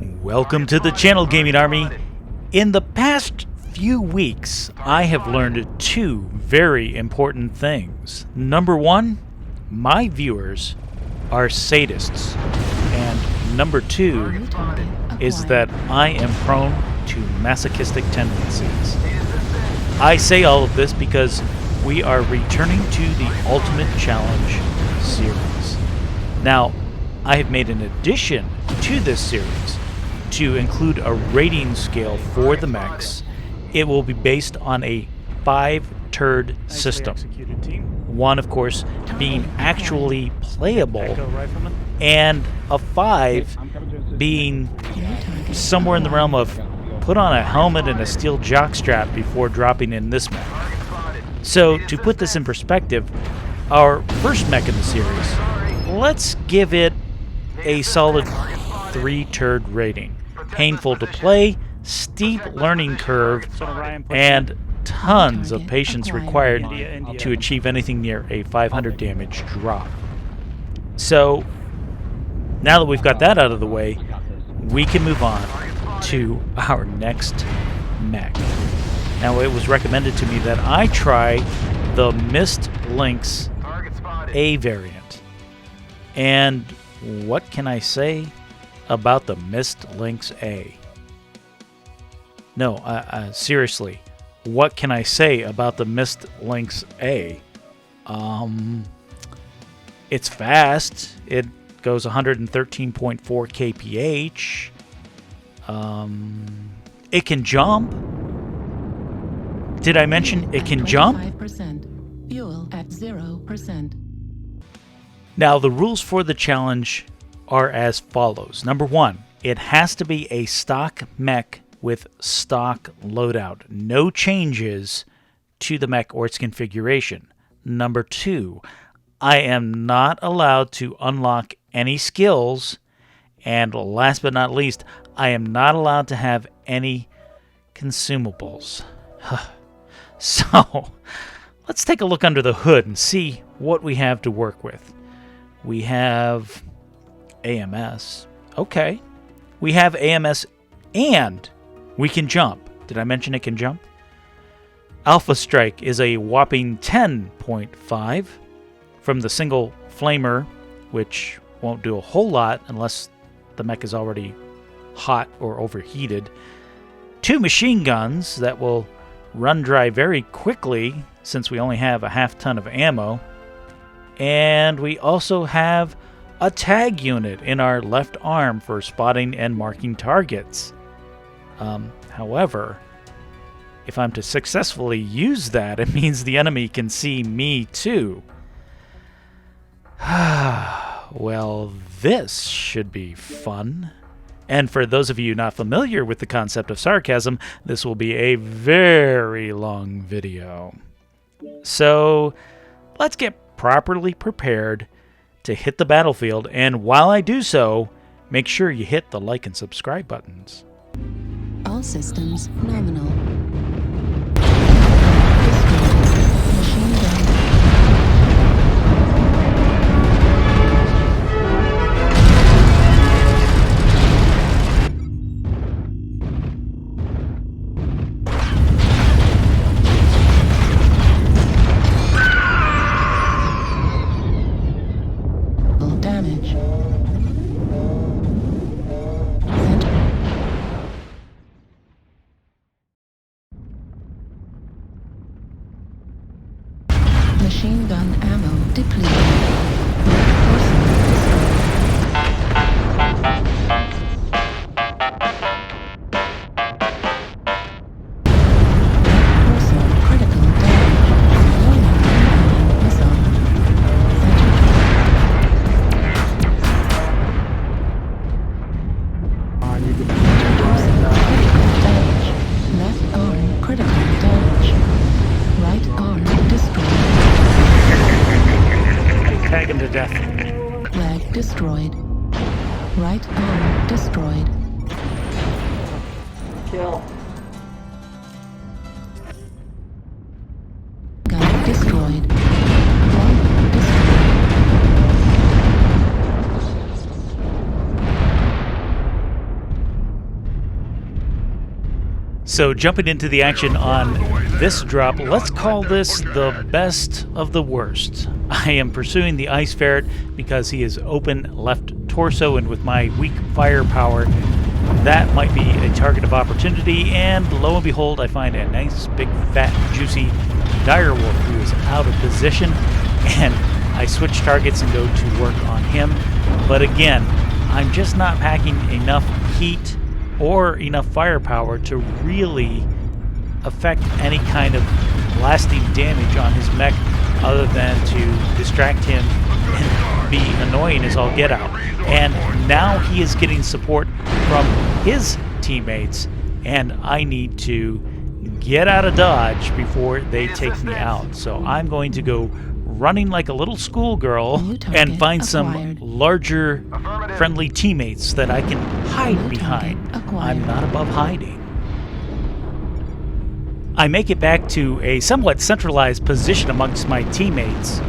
Welcome to the channel, Gaming Army. In the past few weeks, I have learned two very important things. Number one, my viewers are sadists. And number two is that I am prone to masochistic tendencies. I say all of this because we are returning to the Ultimate Challenge series. Now, I have made an addition to this series to include a rating scale for the mechs. It will be based on a 5-turd system. One, of course, being actually playable, and a 5 being somewhere in the realm of put on a helmet and a steel jockstrap before dropping in this mech. So, to put this in perspective, our first mech in the series, let's give it a solid 3-turd rating. Painful to play, steep learning curve, and tons of patience required to achieve anything near a 500 damage drop. So, now that we've got that out of the way, we can move on to our next mech. Now, it was recommended to me that I try the Mist Lynx A variant. And what can I say about the Mist Lynx A? No, seriously, what can I say about the Mist Lynx A? It's fast. It goes 113.4 kph. It can jump. Did I mention it can jump? 5%. Fuel at 0%. Now, the rules for the challenge are as follows. Number one, it has to be a stock mech with stock loadout. No changes to the mech or its configuration. Number two, I am not allowed to unlock any skills. And last but not least, I am not allowed to have any consumables. So, let's take a look under the hood and see what we have to work with. We have AMS. Okay. We have AMS and we can jump. Did I mention it can jump? Alpha Strike is a whopping 10.5 from the single flamer, which won't do a whole lot unless the mech is already hot or overheated. 2 machine guns that will run dry very quickly since we only have a half ton of ammo. And we also have a tag unit in our left arm for spotting and marking targets. However, if I'm to successfully use that, it means the enemy can see me too. Well, this should be fun. And for those of you not familiar with the concept of sarcasm, this will be a very long video. So, let's get properly prepared to hit the battlefield, and while I do so, make sure you hit the like and subscribe buttons. All systems nominal. Damage. Machine gun ammo depleted. Tag him to death. Leg destroyed. Right arm destroyed. Kill. Gun destroyed. Bomb destroyed. So jumping into the action on this drop, let's call this the best of the worst. I am pursuing the Ice Ferret because he is open left torso, and with my weak firepower, that might be a target of opportunity, and lo and behold, I find a nice, big, fat, juicy direwolf who is out of position, and I switch targets and go to work on him. But again, I'm just not packing enough heat or enough firepower to really affect any kind of lasting damage on his mech other than to distract him and be annoying as all get out. And now he is getting support from his teammates, and I need to get out of dodge before they take me out. So I'm going to go running like a little schoolgirl and find some larger friendly teammates that I can hide behind. I'm not above hiding. I make it back to a somewhat centralized position amongst my teammates,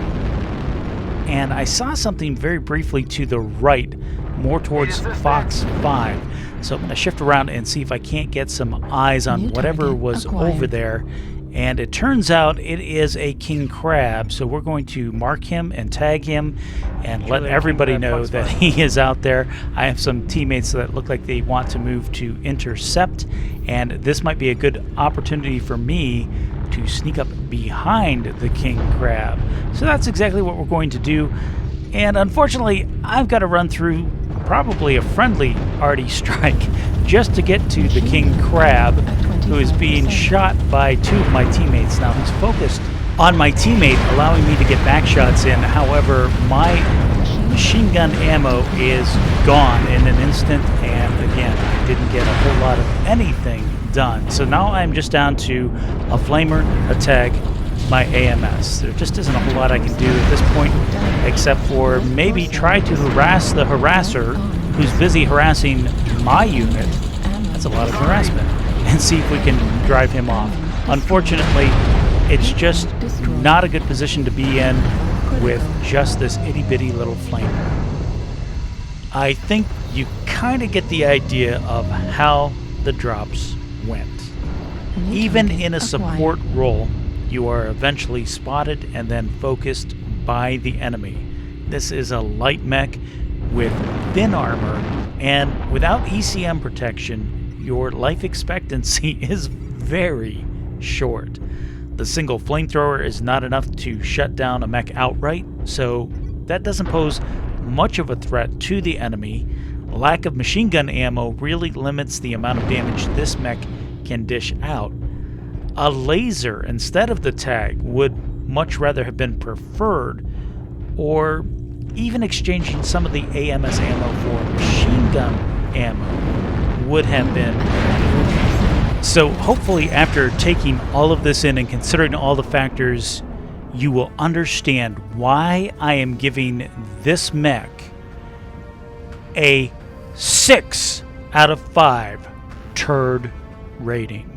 and I saw something very briefly to the right, more towards Fox 5. So I'm going to shift around and see if I can't get some eyes on whatever was over there. And it turns out it is a king crab, so we're going to mark him and tag him and let everybody know that he is out there. I have some teammates that look like they want to move to intercept, and this might be a good opportunity for me to sneak up behind the king crab. So that's exactly what we're going to do. And unfortunately, I've got to run through probably a friendly arty strike just to get to the king crab, who is being shot by two of my teammates. Now he's focused on my teammate, allowing me to get back shots in. However, my machine gun ammo is gone in an instant, and again, I didn't get a whole lot of anything done. So now I'm just down to a flamer, a tag, my AMS. There just isn't a whole lot I can do at this point, except for maybe try to harass the harasser who's busy harassing my unit. That's a lot of harassment. And see if we can drive him off. Unfortunately, it's just not a good position to be in with just this itty-bitty little flamer. I think you kind of get the idea of how the drops went. Even in a support role, you are eventually spotted and then focused by the enemy. This is a light mech with thin armor, and without ECM protection, your life expectancy is very short. The single flamethrower is not enough to shut down a mech outright, so that doesn't pose much of a threat to the enemy. Lack of machine gun ammo really limits the amount of damage this mech can dish out. A laser instead of the tag would much rather have been preferred, or even exchanging some of the AMS ammo for machine gun ammo would have been. So hopefully after taking all of this in and considering all the factors, you will understand why I am giving this mech a 6 out of 5 turd rating.